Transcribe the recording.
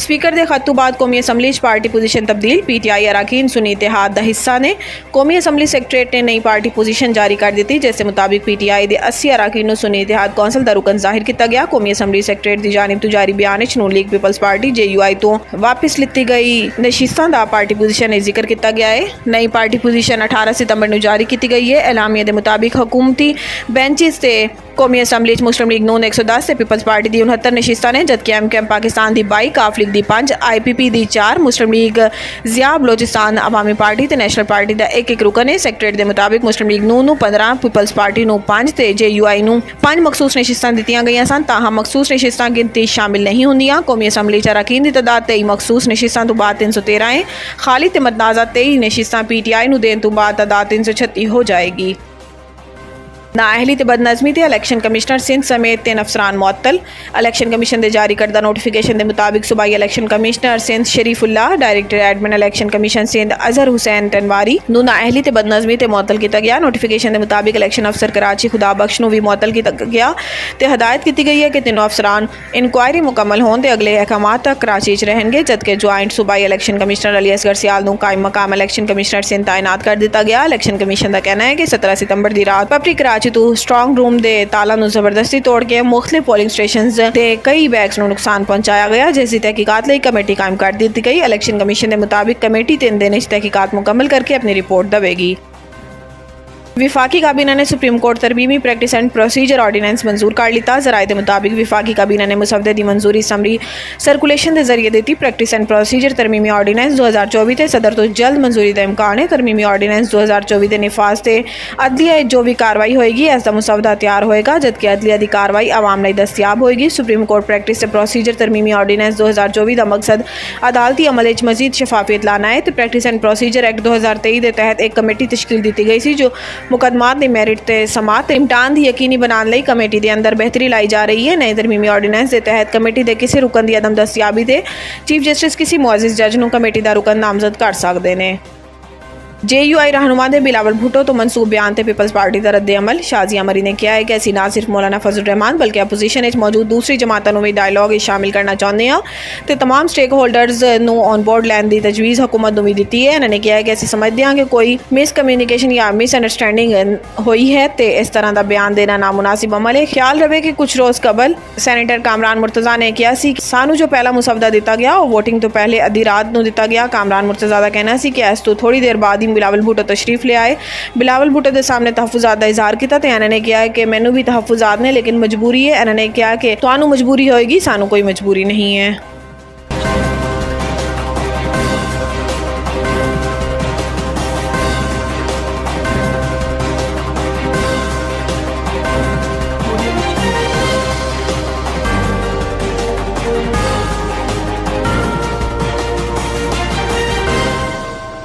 Speaker के खत तो बाद कौमी असैम्बली पार्टी पोजीशन तब्दील। PTI अरकान सुन्नी इतिहाद का हिस्सा ने कौमी असैम्बली सैकटरेट ने नई पार्टी पोजीशन जारी कर दी, जिस मुताबिक PTI के 80 अरकान को सुन्नी इतिहाद कौंसल का रुकन जाहिर किया गया। कौमी असैम्बली सैकटरेट की जानिब तो जारी बयान नून लीग पीपल्स पार्टी JUI तो वापस लिती गई नशिस्तां का पार्टी पोजीशन ने जिक्र किया गया है। नई पार्टी पोजीशन 18 सितंबर को जारी की गई है। एलामिया के मुताबिक हुकूमती बेंचिस से कौमी असैम्बली मुस्लिम लीग नून 110 से पीपल्स पार्टी की 69 नशिस्तां ने, जबकि MKM पाकिस्तान की 22, काफ लीग की 5, IPP की 4, मुस्लिम लीग जिया बलोचिस्तान अवामी पार्टी ते नेशनल पार्टी का एक रुकन है। सैकटरेट के मुताबिक मुस्लिम लीग नून 15, पीपल्स पार्टी 5 ते JUI 5 मखसूस नशिस्तां दी गई सन, ताहम मखसूस नशिस्तां गिनती शामिल नहीं होंदियां। कौमी असैम्बली अरकान की तादाद 23 मखसूस नशिस्तां तो बाद 313 है। खाली ते मतनाज़ा 23 नशिस्तां PTI नूं देण तो बाद तादाद 336 हो जाएगी। नाअहली ते बदनज़मी ते इलैक्शन कमिश्नर सिंध समेत 3 अफसरान मुअत्तल। इलैक्शन कमीशन के जारी करदा नोटिफिकेशन के मुताबिक सूबाई election commissioner Sindh Sharifullah, director admin election commission Sindh Azhar Hussain Tanwari नूं नाअहली ते बदनज़मी ते मुअत्तल किया गया। नोटिफिकेशन के मुताबिक इलैक्शन अफसर कराची खुदा बख्श नूं भी मुअत्तल किया गया ते हदायत की गई है कि तीनों अफसरान इनक्वायरी मुकम्मल होने ते अगले अहकामात तक कराची च रहेंगे, जबकि ज्वाइंट सूबाई इलैक्शन कमिश्नर अली असगर सियाल नूं कायम मकाम इलैक्शन कमिश्नर सिंध तैनात कर दिया गया। इलैक्शन कमीशन का कहना है कि 17 सितंबर की रात पब्लिक कराची तो स्ट्रांग रूम दे ताला नूं जबरदस्ती तोड़ के मुख्तलिफ पोलिंग स्टेशनस ते कई बैग्स नूं नुकसान पहुंचाया गया, जिसकी तहकीकात लई कमेटी कायम कर दी गई। इलैक्शन कमीशन के मुताबिक कमेटी 3 दिन तहकीकात मुकम्मल करके अपनी रिपोर्ट देगी। विफाकी काबीना ने सुप्रीम कोर्ट तरमीमी प्रैक्टिस एंड प्रोसीजर ऑर्डीनेंस मंजूर कर लिया। जराए के मुताबिक विफाकी काबीना ने मुसवदे की मंजूरी समरी सर्कुलेशन के जरिए दी। प्रैक्टिस एंड प्रोसीजर तरमीमी ऑर्डीनेंस 2024 से सदर तो जल्द मंजूरी का इम्कान है। तरमीमी ऑर्डीनेंस 2024 के निफाज से अदलिया जो भी कार्रवाई होएगी इसका मुसवदा तैयार होएगा, जबकि अदलिया की कार्रवाई आवाम लई दस्तियाब होएगी। सुप्रीम कोर्ट प्रैक्टिस से प्रोसीजर तरमीमी ऑर्डीनेंस 2024 का मकसद अदालती अमल मजीद शफाफियत लाना है। तो प्रैक्टिस एंड प्रोसीजर एक्ट 2023 के तहत एक कमेटी तश्कील दी गई सी, जो मुकदमात की मैरिट ते समात ते इम्तिहान की यकीनी बनाने लई कमेटी के अंदर बेहतरी लाई जा रही है। नए तरमीमी ऑर्डीनेंस के तहत कमेटी के किसी रुकन की अदम दस्तियाबी ते चीफ जस्टिस किसी मुअज़्ज़िज़ जज नूं कमेटी का रुकन नामजद कर सकते हैं। JUI रहनुमा दे बिलावल भुट्टो तो मनसूब बयान ते पीपल्स पार्टी का रद्द अमल। शाजिया मरी ने कहा है कि असी ना सिर्फ मौलाना फजल रहमान बल्कि अपोजिशन मौजूद दूसरी जमातों भी डायलॉग शामिल करना चाहते हैं तो तमाम स्टेक होल्डर्स नूं ऑन बोर्ड लैन की तजवीज़ हुकूमत नूं भी दी है। इन्होंने कहा है कि असी समझते हैं कि कोई मिसकम्यूनिकेशन या मिसअंडरस्टैंडिंग हुई है तो इस तरह का बयान देना नामुनासिब अमल है। ख्याल रहे कि कुछ रोज़ कबल सैनेटर कामरान मुर्तज़ा ने कहा सी सानू जो पहला मुसवदा दिता गया वो वोटिंग तो पहले अद्धी रात नूं दिता गया। कामरान मुर्तज़ा का कहना सी कि इस तो थोड़ी देर बाद ही बिलावल भुट्टो तशरीफ ले आए। बिलावल भुट्टो के सामने तहफ़्फ़ुज़ात का इजहार किया तो इन्होंने कहा कि मैनू भी तहफ़्फ़ुज़ात ने लेकिन मजबूरी है। इन्होंने कहा कि तुहानू मजबूरी होएगी, सानू कोई मजबूरी नहीं है।